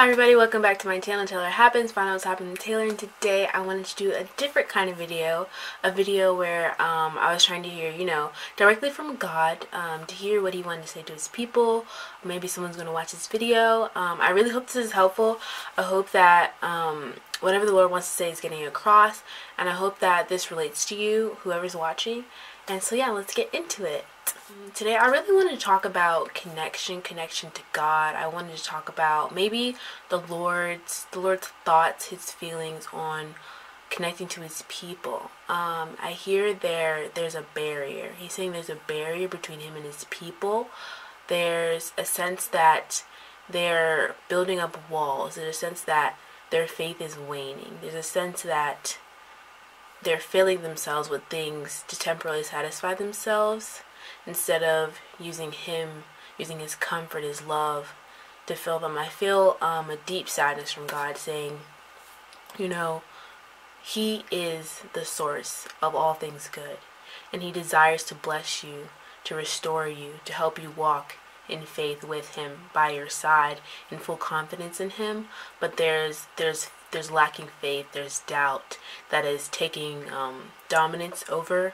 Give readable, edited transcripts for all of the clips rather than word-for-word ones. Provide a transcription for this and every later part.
Hi everybody, welcome back to my channel, Taylor Happens. Find out what's happening to Taylor, and today I wanted to do a different kind of video. A video where I was trying to hear, directly from God, to hear what he wanted to say to his people. Maybe someone's going to watch this video. I really hope this is helpful. I hope that whatever the Lord wants to say is getting across, and I hope that this relates to you, whoever's watching. And so yeah, let's get into it. Today I really wanted to talk about connection to God. I wanted to talk about maybe the Lord's thoughts, his feelings on connecting to his people. I hear there's a barrier. He's saying there's a barrier between him and his people. There's a sense that they're building up walls. There's a sense that their faith is waning. There's a sense that they're filling themselves with things to temporarily satisfy themselves, instead of using his comfort, his love to fill them. I feel a deep sadness from God saying, he is the source of all things good, and he desires to bless you, to restore you, to help you walk in faith with him by your side, in full confidence in him. But there's lacking faith, there's doubt that is taking dominance over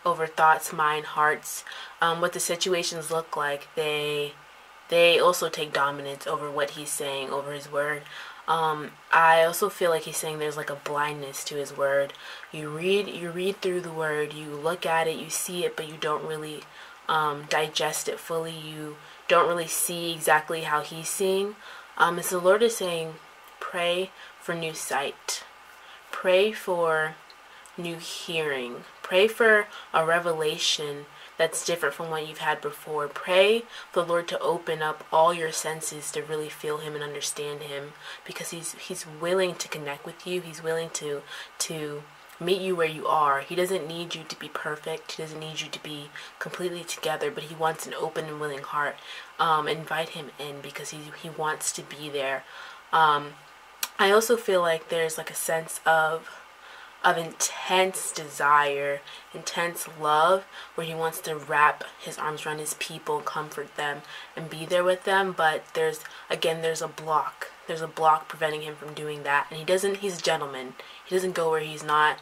thoughts, mind, hearts. What the situations look like, they also take dominance over what he's saying, over his word. I also feel like he's saying there's like a blindness to his word. You read through the word, you look at it, you see it, but you don't really digest it fully. You don't really see exactly how he's seeing. And so the Lord is saying, pray for new sight. Pray for new hearing. Pray for a revelation that's different from what you've had before. Pray for the Lord to open up all your senses to really feel him and understand him, because he's willing to connect with you. He's willing to meet you where you are. He doesn't need you to be perfect. He doesn't need you to be completely together, but he wants an open and willing heart. Invite him in, because he wants to be there. I also feel like there's like a sense of intense desire, intense love, where he wants to wrap his arms around his people, comfort them, and be there with them. But there's a block. There's a block preventing him from doing that. And he's a gentleman. He doesn't go where he's not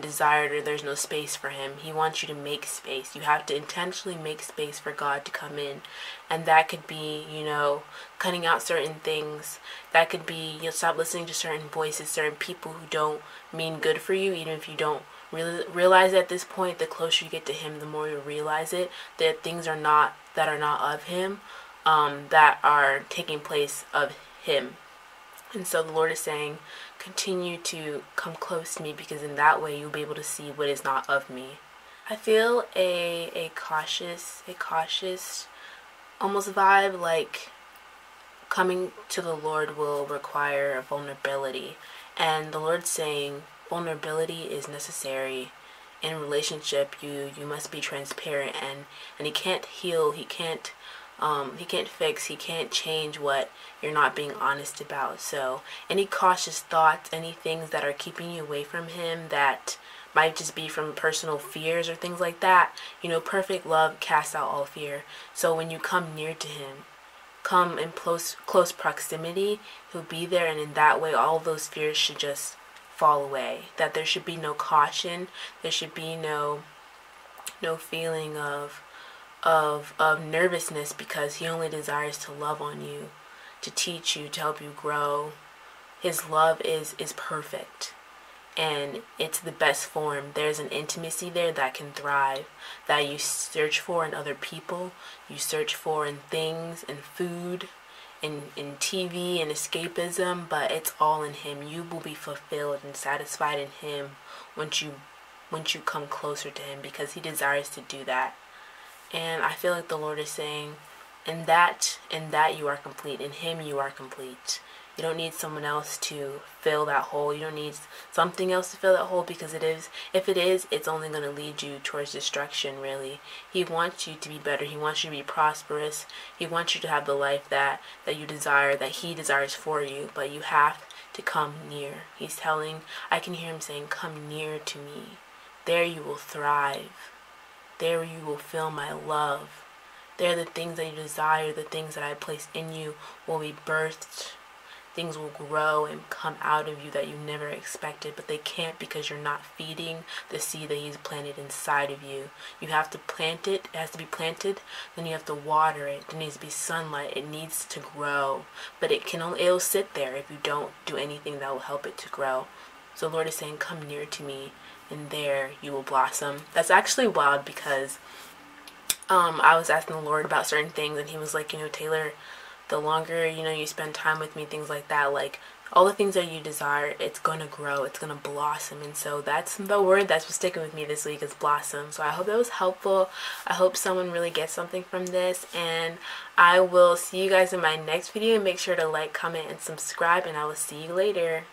desired, or there's no space for him. He wants you to make space. You have to intentionally make space for God to come in. And that could be, cutting out certain things. That could be, you'll stop listening to certain voices, certain people who don't mean good for you, even if you don't realize it at this point. The closer you get to him, the more you'll realize it, that things that are not of him, that are taking place of him. And so the Lord is saying, continue to come close to me, because in that way you'll be able to see what is not of me. I feel a cautious almost vibe, like coming to the Lord will require vulnerability. And the Lord's saying vulnerability is necessary in relationship. You must be transparent, and he can't heal, he can't fix, he can't change what you're not being honest about. So any cautious thoughts, any things that are keeping you away from him, that might just be from personal fears or things like that, perfect love casts out all fear. So when you come near to him, come in close proximity, he'll be there, and in that way all of those fears should just fall away. That there should be no caution, there should be no feeling of nervousness, because he only desires to love on you, to teach you, to help you grow. His love is perfect, and it's the best form. There's an intimacy there that can thrive, that you search for in other people, you search for in things, in food, in TV, and escapism, but it's all in him. You will be fulfilled and satisfied in him once you come closer to him, because he desires to do that. And I feel like the Lord is saying, in that you are complete. In him you are complete. You don't need someone else to fill that hole. You don't need something else to fill that hole, because if it is, it's only going to lead you towards destruction, really. He wants you to be better. He wants you to be prosperous. He wants you to have the life that you desire, that he desires for you. But you have to come near. I can hear him saying, come near to me. There you will thrive. There you will feel my love. They're the things that you desire, the things that I place in you will be birthed. Things will grow and come out of you that you never expected, but they can't because you're not feeding the seed that He's planted inside of you. You have to plant it. It has to be planted. Then you have to water it. There needs to be sunlight. It needs to grow, but it'll sit there if you don't do anything that will help it to grow. So the Lord is saying, come near to me, and there you will blossom. That's actually wild because I was asking the Lord about certain things, and He was like, Taylor, the longer, you spend time with me, things like that, like, all the things that you desire, it's going to grow, it's going to blossom. And so that's the word that's been sticking with me this week, is blossom. So I hope that was helpful. I hope someone really gets something from this, and I will see you guys in my next video. Make sure to like, comment, and subscribe, and I will see you later.